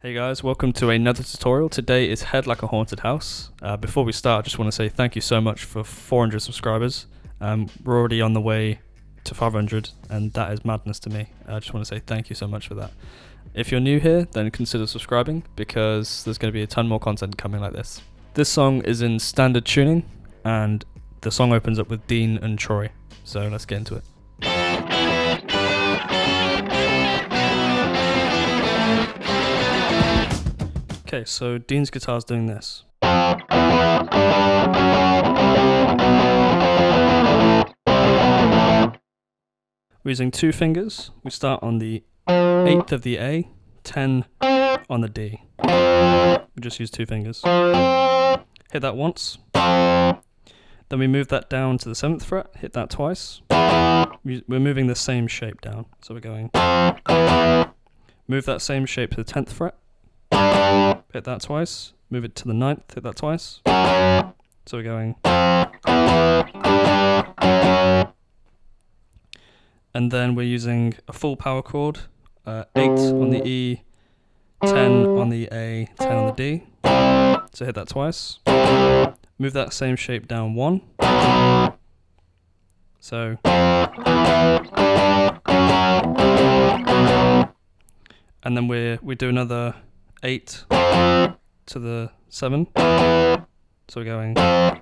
Hey guys, welcome to another tutorial. Today is Head Like a Haunted House. Before we start, I just want to say thank you so much for 400 subscribers. We're already on the way to 500 and that is madness to me. I just want to say thank you so much for that. If you're new here, then consider subscribing because there's going to be a ton more content coming like this. This song is in standard tuning and the song opens up with Dean and Troy. So let's get into it. Okay, so Dean's guitar's doing this. We're using two fingers. We start on the 8th of the A, 10 on the D. We just use two fingers. Hit that once. Then we move that down to the 7th fret, hit that twice. We're moving the same shape down. So we're going. Move that same shape to the 10th fret. Hit that twice, move it to the 9th, hit that twice. So we're going. And then we're using a full power chord, 8 on the E, 10 on the A, 10 on the D. So hit that twice. Move that same shape down one. So. And then we do another 8 to the 7. So we're going. But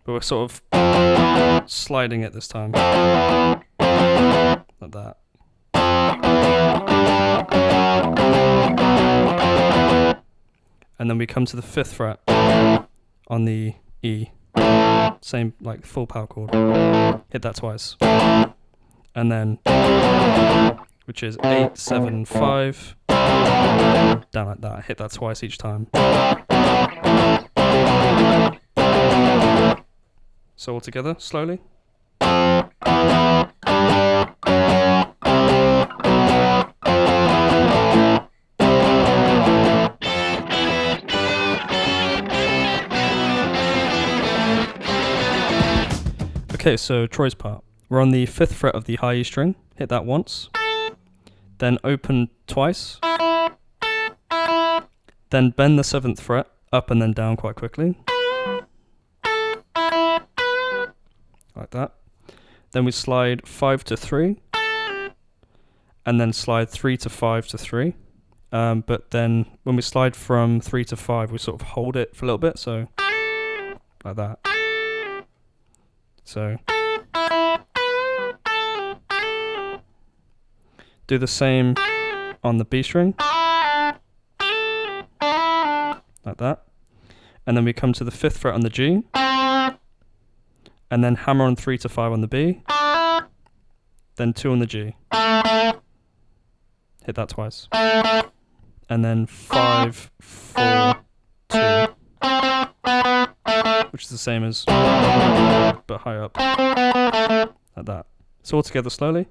we're sort of sliding it this time. Like that. And then we come to the 5th fret on the E. Same like full power chord. Hit that twice. And then, which is 8, 7, 5, down like that. Hit that twice each time. So all together, slowly. Okay, so Troy's part. We're on the 5th fret of the high E string, hit that once, then open twice, then bend the 7th fret up and then down quite quickly, like that. Then we slide 5 to 3, and then slide 3 to 5 to 3, but then when we slide from 3 to 5 we sort of hold it for a little bit, so like that. So do the same on the B string, like that. And then we come to the 5th fret on the G, and then hammer on 3 to 5 on the B, then 2 on the G. Hit that twice. And then 5, 4, 2, which is the same as, but higher up, like that. So all together slowly.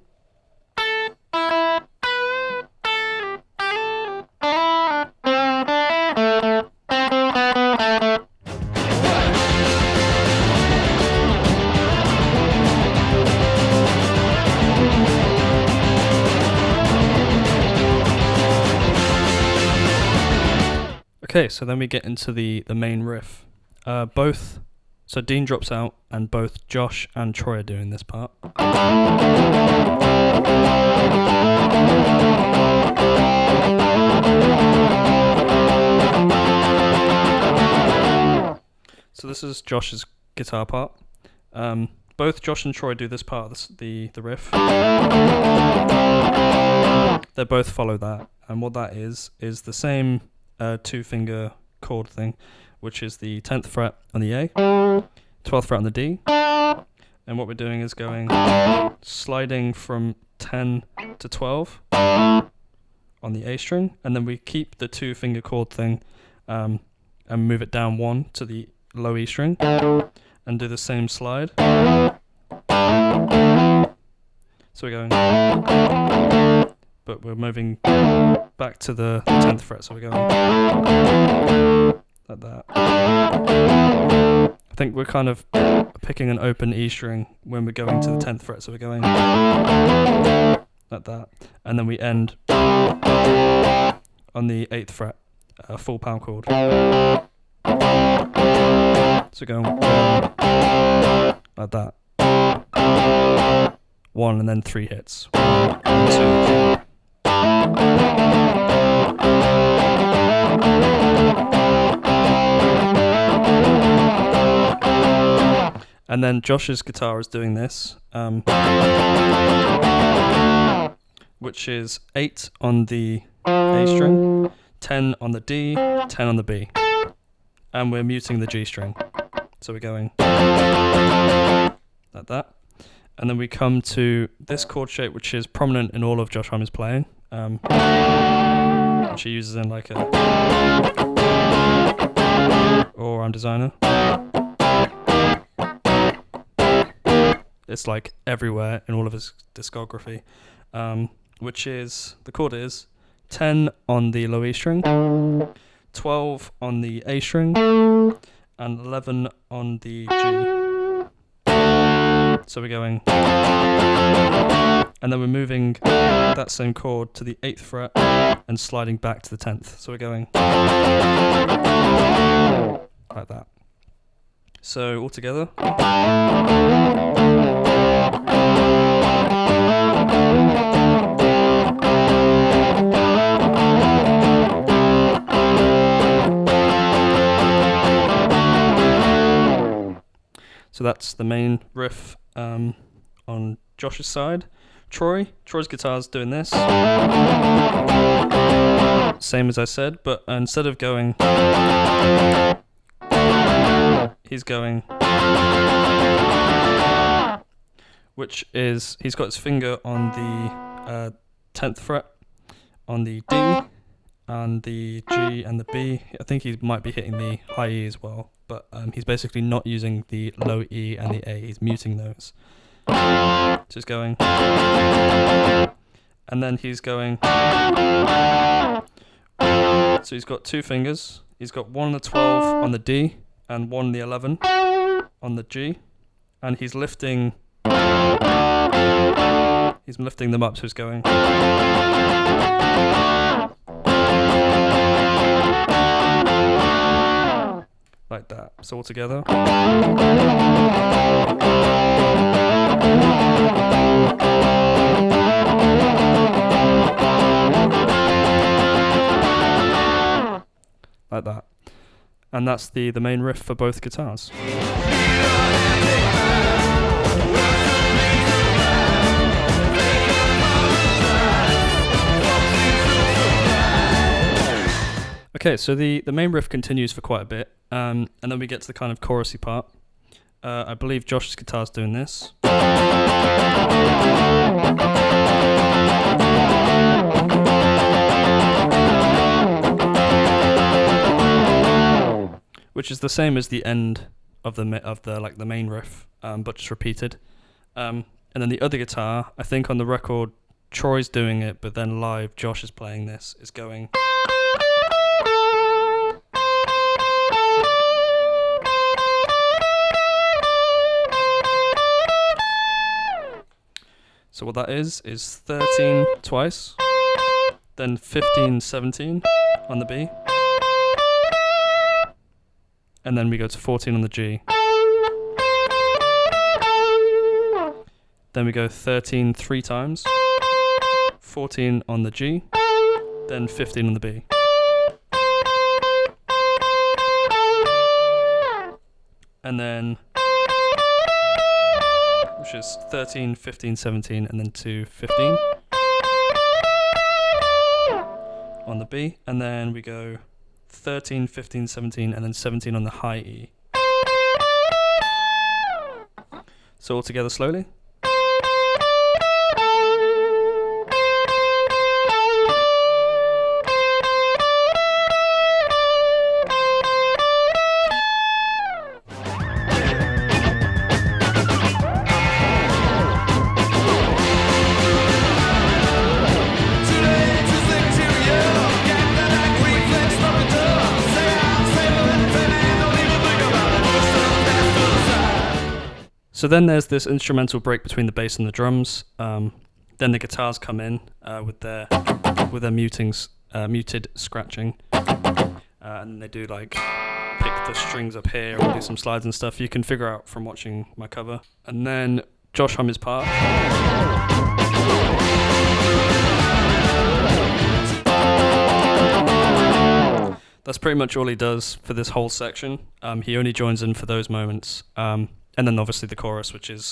Okay, so then we get into the main riff. So Dean drops out and both Josh and Troy are doing this part. So this is Josh's guitar part. Both Josh and Troy do this part, the riff. They both follow that, and what that is the same two finger chord thing, which is the 10th fret on the A, 12th fret on the D, and what we're doing is going sliding from 10 to 12 on the A string, and then we keep the two finger chord thing and move it down one to the low E string and do the same slide. So we're going, but we're moving back to the 10th fret, so we're going like that. I think we're kind of picking an open E string when we're going to the 10th fret, so we're going like that, and then we end on the 8th fret, full pound chord. So going 1, like that, 1, and then 3 hits. 1, 2, 3. And then Josh's guitar is doing this, which is 8 on the A string, 10 on the D, 10 on the B. And we're muting the G string. So we're going like that. And then we come to this chord shape, which is prominent in all of Josh Homme's playing, which he uses in like a all-around designer. It's like everywhere in all of his discography, which is, the chord is 10 on the low E string, 12 on the A string, and 11 on the G. So we're going, and then we're moving that same chord to the 8th fret and sliding back to the 10th. So we're going like that. So all together. So that's the main riff on Josh's side. Troy's guitar's doing this. Same as I said, but instead of going, he's going, which is, he's got his finger on the 10th fret, on the D, and the G and the B. I think he might be hitting the high E as well, but he's basically not using the low E and the A, he's muting those. Just going, and then he's going, so he's got 2 fingers, he's got 1 on the 12 on the D, and 1 on the 11 on the G, and he's lifting them up, so he's going like that. So all together. Like that. And that's the main riff for both guitars. Okay, so the main riff continues for quite a bit, and then we get to the kind of chorusy part. I believe Josh's guitar's doing this. Which is the same as the end of the main riff, but just repeated. And then the other guitar, I think on the record, Troy's doing it, but then live, Josh is playing this. Is going. So what that is 13 twice, then 15, 17 on the B. And then we go to 14 on the G. Then we go 13 3 times, 14 on the G, then 15 on the B. And then, which is 13, 15, 17, and then to 15 on the B. And then we go 13, 15, 17, and then 17 on the high E. So all together slowly. So then there's this instrumental break between the bass and the drums, Then the guitars come in with their muted scratching, and they do like pick the strings up here or do some slides and stuff. You can figure out from watching my cover. And then Josh hum his part. That's pretty much all he does for this whole section. He only joins in for those moments. And then obviously the chorus, which is...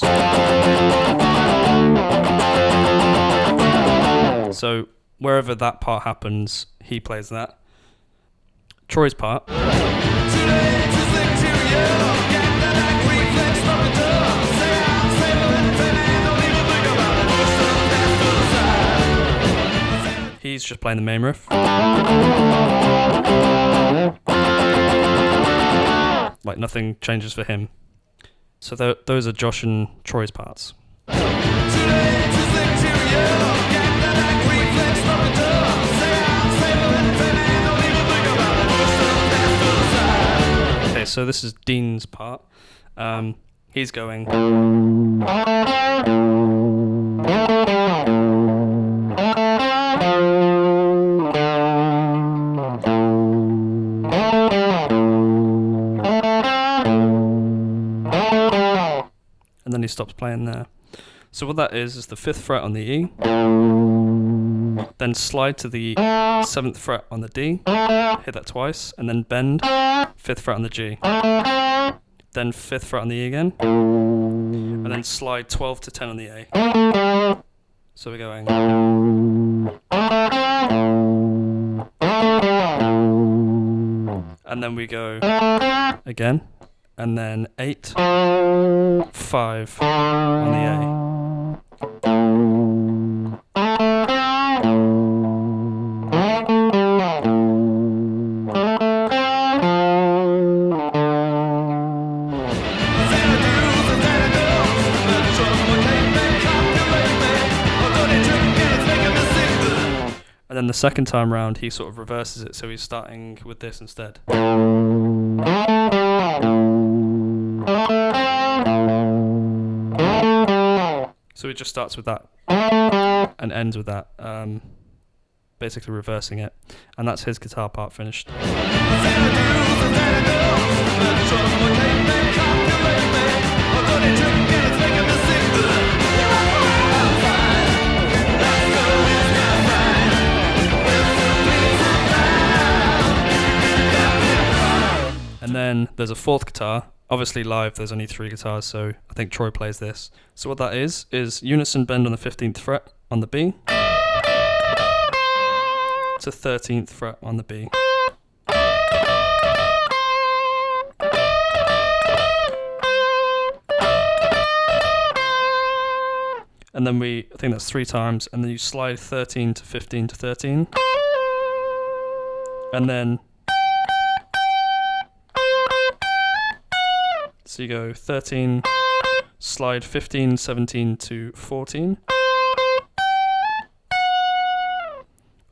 So wherever that part happens, he plays that. Troy's part. He's just playing the main riff. Like nothing changes for him. So those are Josh and Troy's parts. Okay, so this is Dean's part. He's going. And then he stops playing there. So what that is the 5th fret on the E, then slide to the 7th fret on the D, hit that twice, and then bend, 5th fret on the G, then 5th fret on the E again, and then slide 12 to 10 on the A. So we're going. And then we go again, and then 8, 5 on the A. And then the second time round, he sort of reverses it, so he's starting with this instead. So it just starts with that and ends with that, basically reversing it. And that's his guitar part finished. And then there's a 4th guitar. Obviously live there's only 3 guitars, so I think Troy plays this. So what that is unison bend on the 15th fret on the B to 13th fret on the B. And then I think that's 3 times, and then you slide 13 to 15 to 13. And then so you go 13, slide 15, 17 to 14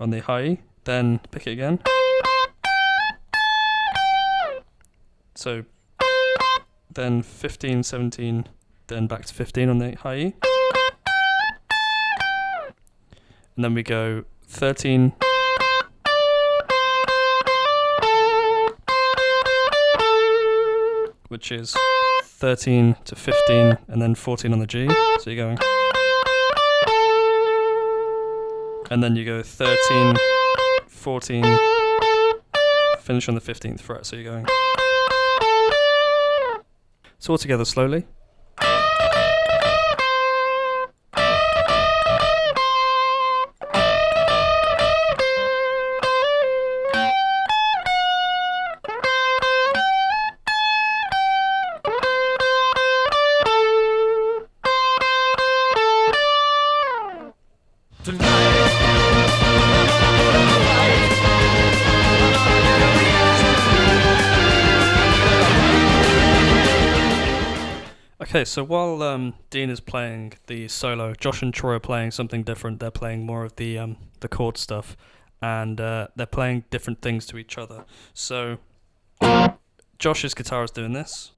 on the high E, then pick it again. So then 15, 17, then back to 15 on the high E. And then we go 13, which is 13 to 15 and then 14 on the G, so you're going. And then you go 13, 14, finish on the 15th fret, so you're going. So all together slowly. Okay, so while Dean is playing the solo, Josh and Troy are playing something different. They're playing more of the chord stuff, and they're playing different things to each other. So Josh's guitar is doing this.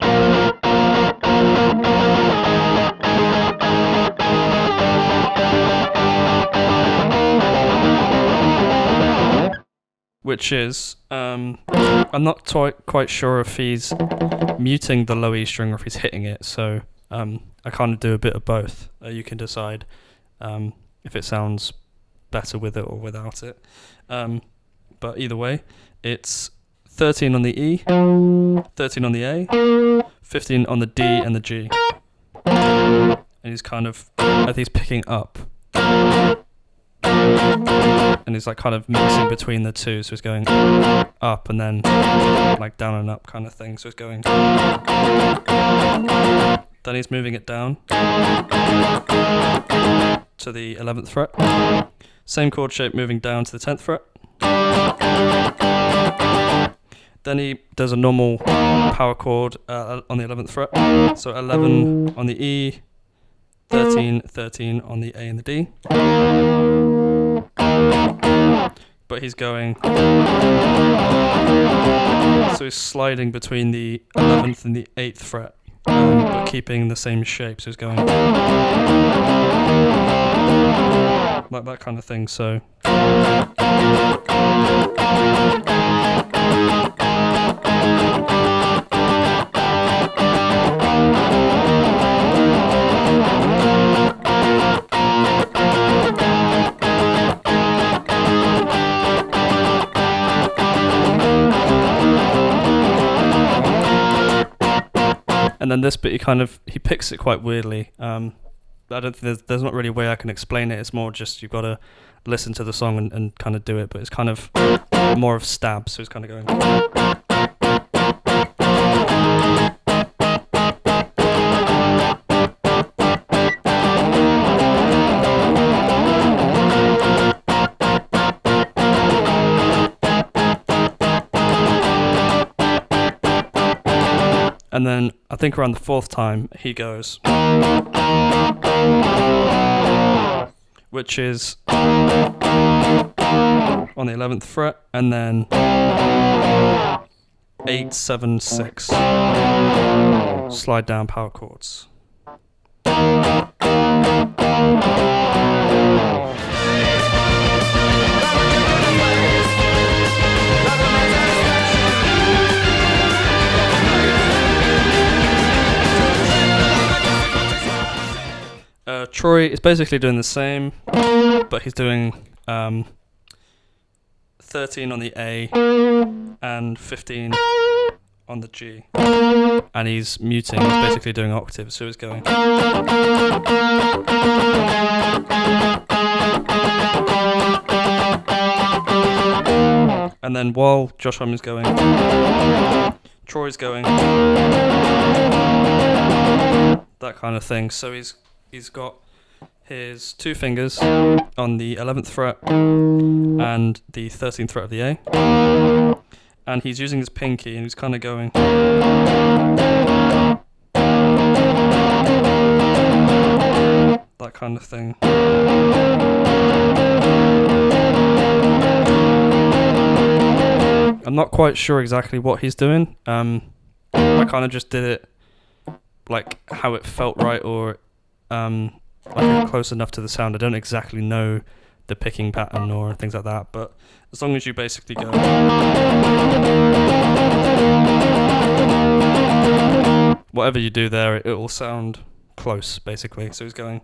which is, I'm not quite sure if he's muting the low E string or if he's hitting it, so I kind of do a bit of both. You can decide if it sounds better with it or without it. But either way, it's 13 on the E, 13 on the A, 15 on the D and the G. And he's kind of, I think he's picking up. And he's like kind of mixing between the two, so he's going up and then like down and up kind of thing. So he's going, then he's moving it down to the 11th fret. Same chord shape moving down to the 10th fret. Then he does a normal power chord on the 11th fret. So 11 on the E, 13, 13 on the A and the D. But he's going, so he's sliding between the 11th and the 8th fret, but keeping the same shape. So he's going like that kind of thing. So and then this bit, he picks it quite weirdly. I don't think there's not really a way I can explain it. It's more just you've got to listen to the song and kind of do it. But it's kind of more of stab. So it's kind of going. And then I think around the 4th time he goes, which is on the 11th fret, and then 8, 7, 6 slide down power chords. Troy is basically doing the same, but he's doing 13 on the A and 15 on the G, and he's muting. He's basically doing octaves, so he's going. And then while Josh Homme is going, Troy's going, that kind of thing. So he's got his 2 fingers on the 11th fret and the 13th fret of the A, and he's using his pinky and he's kind of going that kind of thing. I'm not quite sure exactly what he's doing. I kind of just did it like how it felt right, or like close enough to the sound. I don't exactly know the picking pattern or things like that, but as long as you basically go whatever you do there, it will sound close basically. So he's going.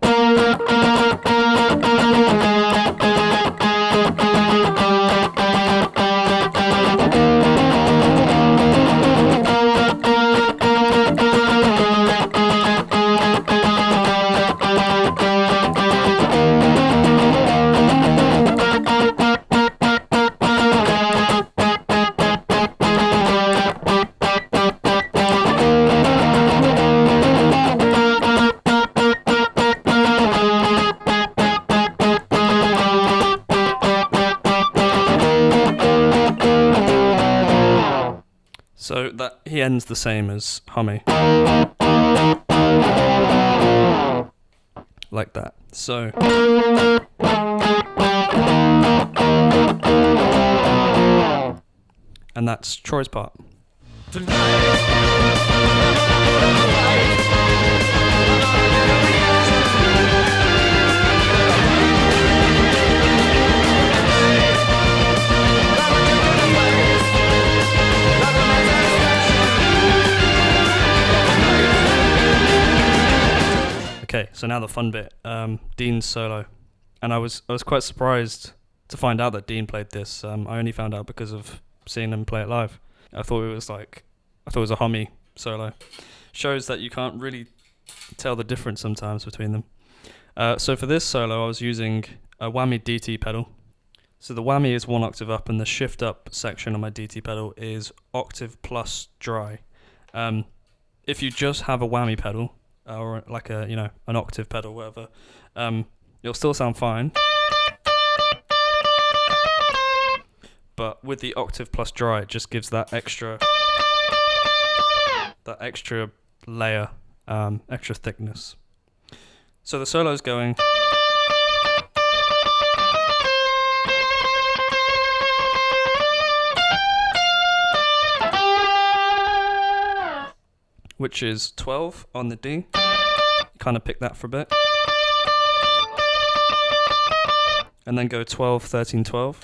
So that he ends the same as Homme. Like that. So and that's Troy's part. So now the fun bit, Dean's solo. And I was quite surprised to find out that Dean played this. I only found out because of seeing him play it live. I thought it was a homie solo. Shows that you can't really tell the difference sometimes between them. So for this solo, I was using a whammy DT pedal. So the whammy is 1 octave up, and the shift up section on my DT pedal is octave plus dry. If you just have a whammy pedal, or like an octave pedal, whatever, you'll still sound fine. But with the octave plus dry, it just gives that extra layer, extra thickness. So the solo's going. Which is 12 on the D. Kind of pick that for a bit. And then go 12, 13, 12.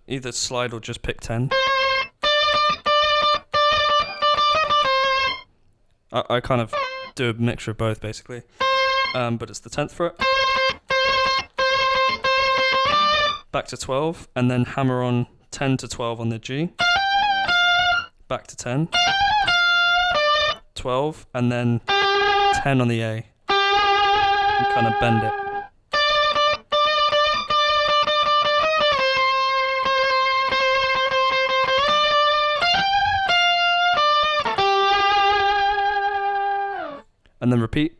Either slide or just pick 10. I kind of do a mixture of both basically. But it's the 10th fret. Back to 12, and then hammer on 10 to 12 on the G, back to 10, 12, and then 10 on the A, and kind of bend it. And then repeat.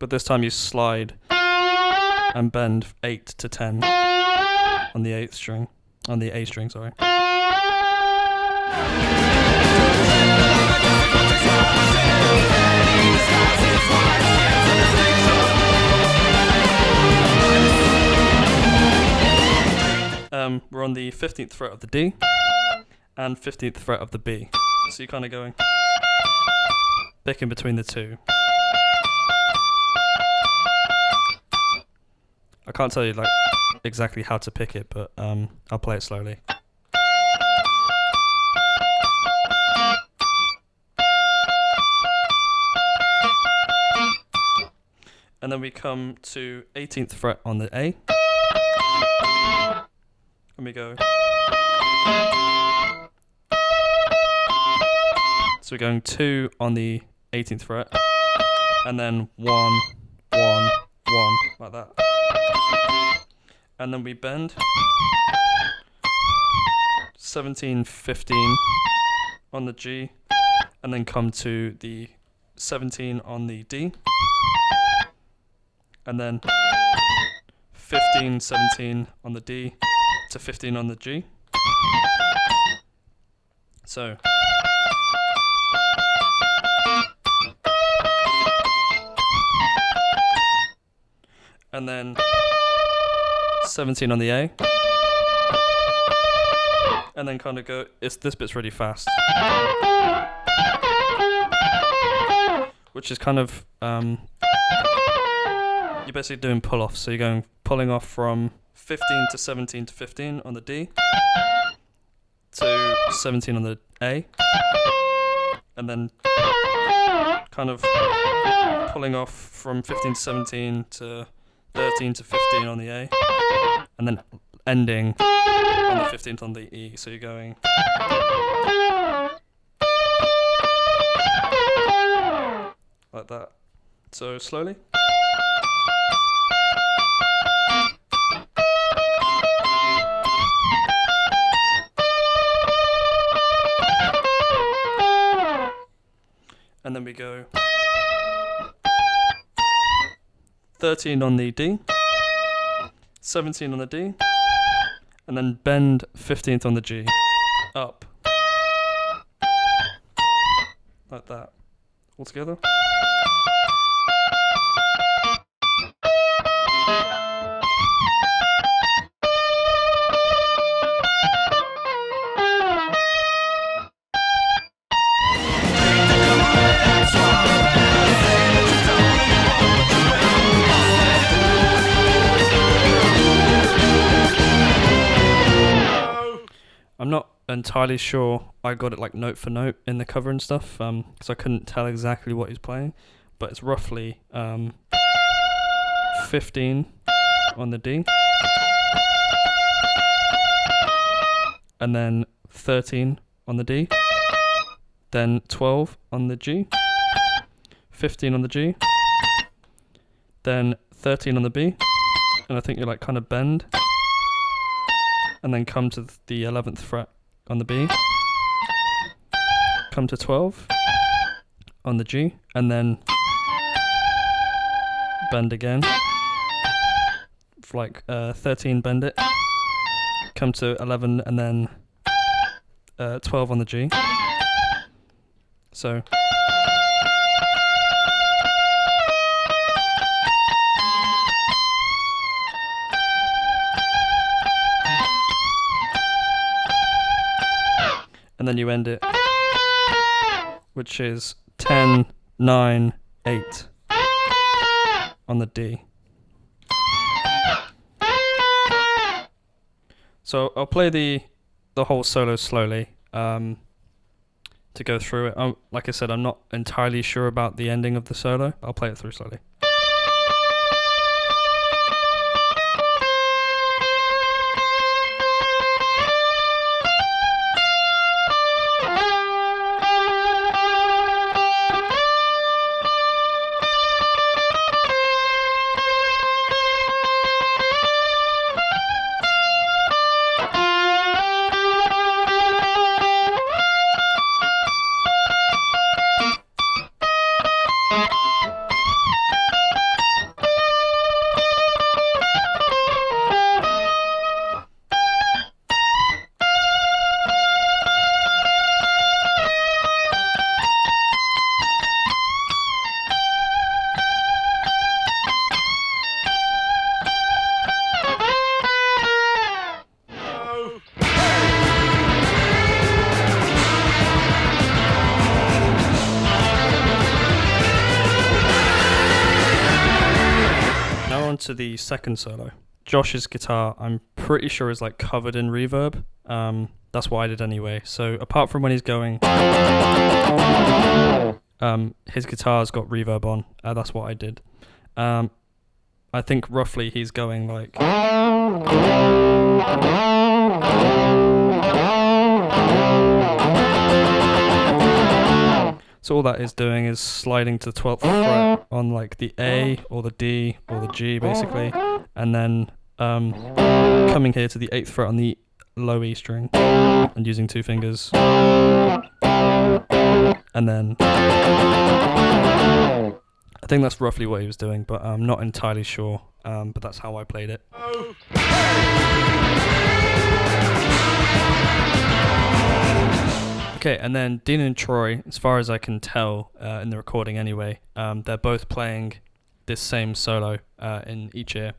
But this time you slide and bend 8 to 10 on the 8th string, on the A string, sorry. We're on the 15th fret of the D and 15th fret of the B. So you're kind of going picking between the two. I can't tell you exactly how to pick it, but I'll play it slowly. And then we come to 18th fret on the A. And we go. So we're going 2 on the 18th fret, and then 1, 1, 1, like that. And then we bend 17, 15 on the G, and then come to the 17 on the D, and then 15, 17 on the D to 15 on the G. So and then 17 on the A, and then kind of go. This bit's really fast, which is kind of you're basically doing pull-offs. So you're pulling off from 15 to 17 to 15 on the D to 17 on the A, and then kind of pulling off from 15 to 17 to 13 to 15 on the A, and then ending on the 15th on the E. So you're going like that. So slowly. And then we go 13 on the D, 17 on the D, and then bend 15th on the G, up, like that, all together. I'm not entirely sure I got it like note for note in the cover and stuff, because I couldn't tell exactly what he's playing, but it's roughly 15 on the D, and then 13 on the D, then 12 on the G, 15 on the G, then 13 on the B, and I think you like kind of bend, and then come to the 11th fret on the B, come to 12 on the G, and then bend again, like 13, bend it, come to 11, and then 12 on the G. So and then you end it, which is 10, 9, 8 on the D. So I'll play the whole solo slowly to go through it. Like I said, I'm not entirely sure about the ending of the solo. I'll play it through slowly. To the second solo. Josh's guitar, I'm pretty sure, is like covered in reverb. That's what I did anyway. So apart from when he's going, his guitar's got reverb on. That's what I did. I think roughly he's going like. So all that is doing is sliding to the 12th fret on like the A or the D or the G basically, and then coming here to the 8th fret on the low E string and using 2 fingers, and then I think that's roughly what he was doing, but I'm not entirely sure, but that's how I played it. Okay, and then Dean and Troy, as far as I can tell in the recording anyway, they're both playing this same solo in each ear.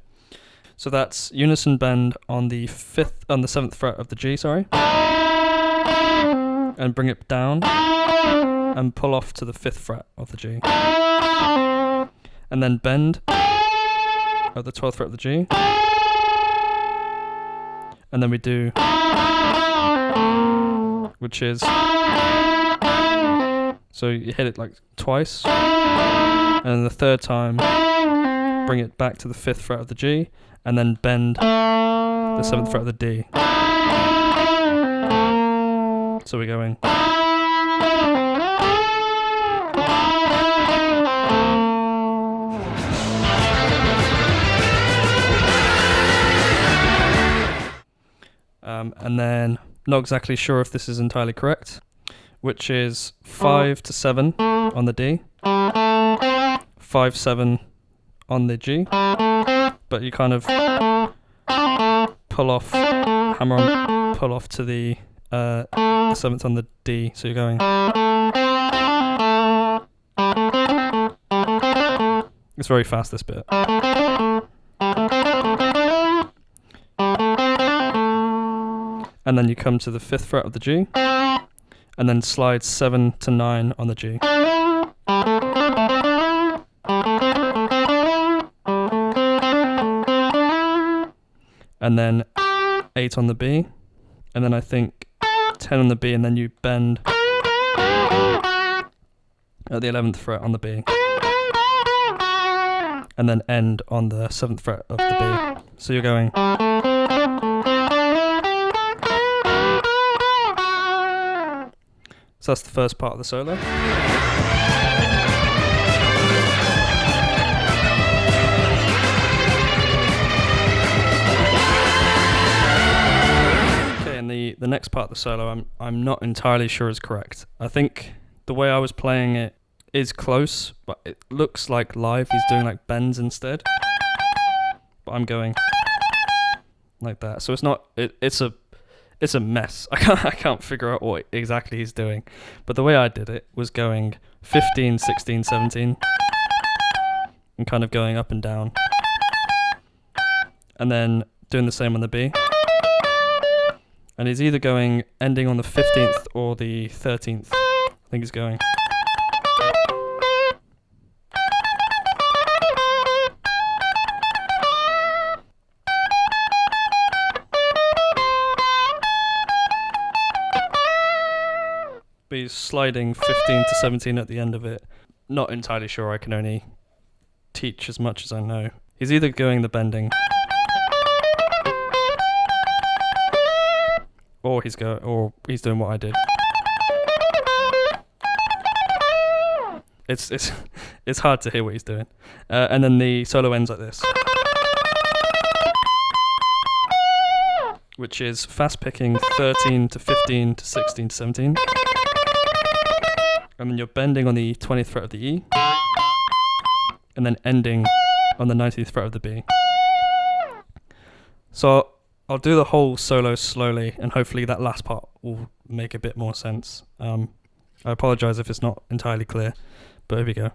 So that's unison bend on the 7th fret of the G, and bring it down and pull off to the 5th fret of the G, and then bend at the 12th fret of the G, and then we do, which is, so you hit it like twice, and then the third time bring it back to the 5th fret of the G, and then bend the 7th fret of the D. So we're going. And then, not exactly sure if this is entirely correct, which is 5 to 7 on the D, 5, 7 on the G, but you kind of pull off, hammer on, pull off to the 7th on the D, so you're going. It's very fast, this bit. And then you come to the 5th fret of the G, and then slide 7 to 9 on the G. And then 8 on the B, and then I think 10 on the B, and then you bend at the 11th fret on the B, and then end on the 7th fret of the B. So you're going. So that's the first part of the solo. Okay, and the next part of the solo I'm not entirely sure is correct. I think the way I was playing it is close, but it looks like live he's doing like bends instead. But I'm going like that. So it's not it's a mess. I can't figure out what exactly he's doing. But the way I did it was going 15, 16, 17 and kind of going up and down. And then doing the same on the B. And he's either going ending on the 15th or the 13th. I think he's going. But he's sliding 15 to 17 at the end of it. Not entirely sure, I can only teach as much as I know. He's either going the bending or he's doing what I did. It's hard to hear what he's doing. And then the solo ends like this, which is fast picking 13 to 15 to 16 to 17. And then you're bending on the 20th fret of the E, and then ending on the 19th fret of the B. So I'll do the whole solo slowly, and hopefully that last part will make a bit more sense. I apologise if it's not entirely clear, but here we go.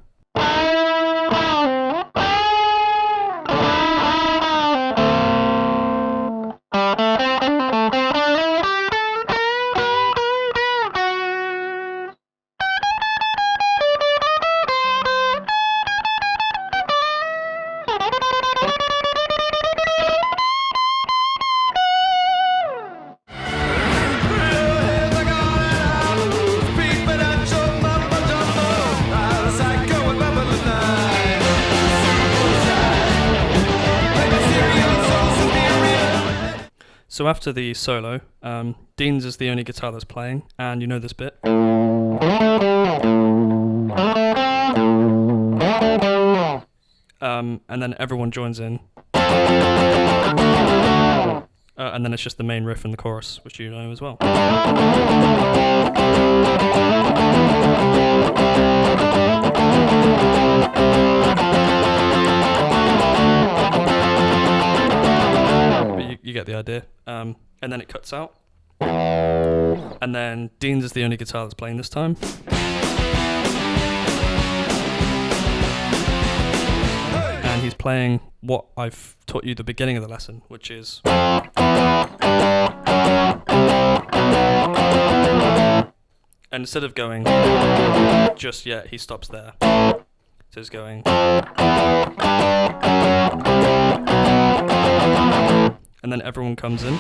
So after the solo, Dean's is the only guitar that's playing, and you know this bit. And then everyone joins in. And then it's just the main riff and the chorus, which you know as well. You get the idea. And then it cuts out. And then Dean's is the only guitar that's playing this time. And he's playing what I've taught you at the beginning of the lesson, which is... And instead of going just yet, he stops there. So he's going... And then everyone comes in.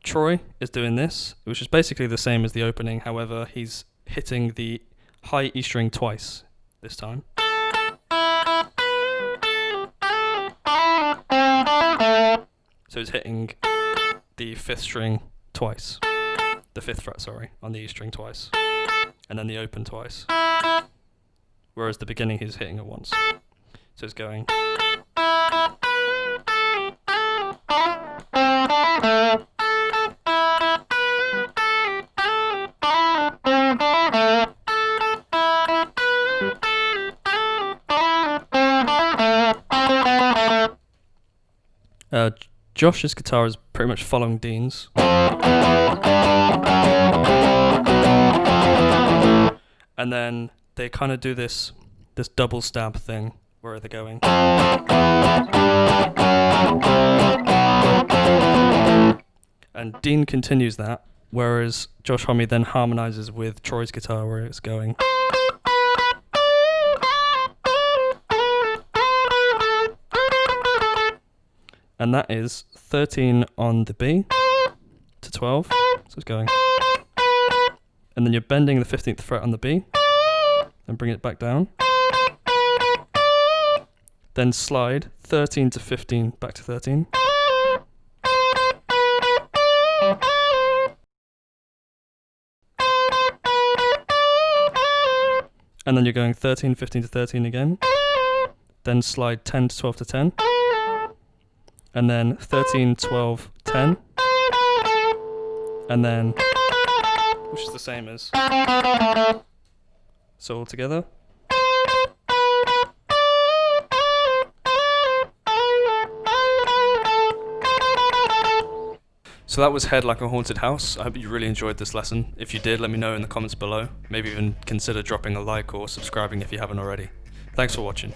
Troy is doing this, which is basically the same as the opening, however, he's hitting the high E string twice this time. So he's hitting the 5th string twice. The 5th fret, sorry, on the E string twice. And then the open twice. Whereas the beginning he's hitting it once. So it's going... Josh's guitar is pretty much following Dean's. And then they kind of do this double stab thing where they're going. And Dean continues that, whereas Josh Homme then harmonizes with Troy's guitar where it's going. And that is 13 on the B to 12, so it's going. And then you're bending the 15th fret on the B, and bring it back down. Then slide 13 to 15, back to 13. And then you're going 13, 15 to 13 again. Then slide 10 to 12 to 10. And then 13, 12, 10. And then, which is the same as. So all together. So that was Head Like a Haunted House. I hope you really enjoyed this lesson. If you did, let me know in the comments below. Maybe even consider dropping a like or subscribing if you haven't already. Thanks for watching.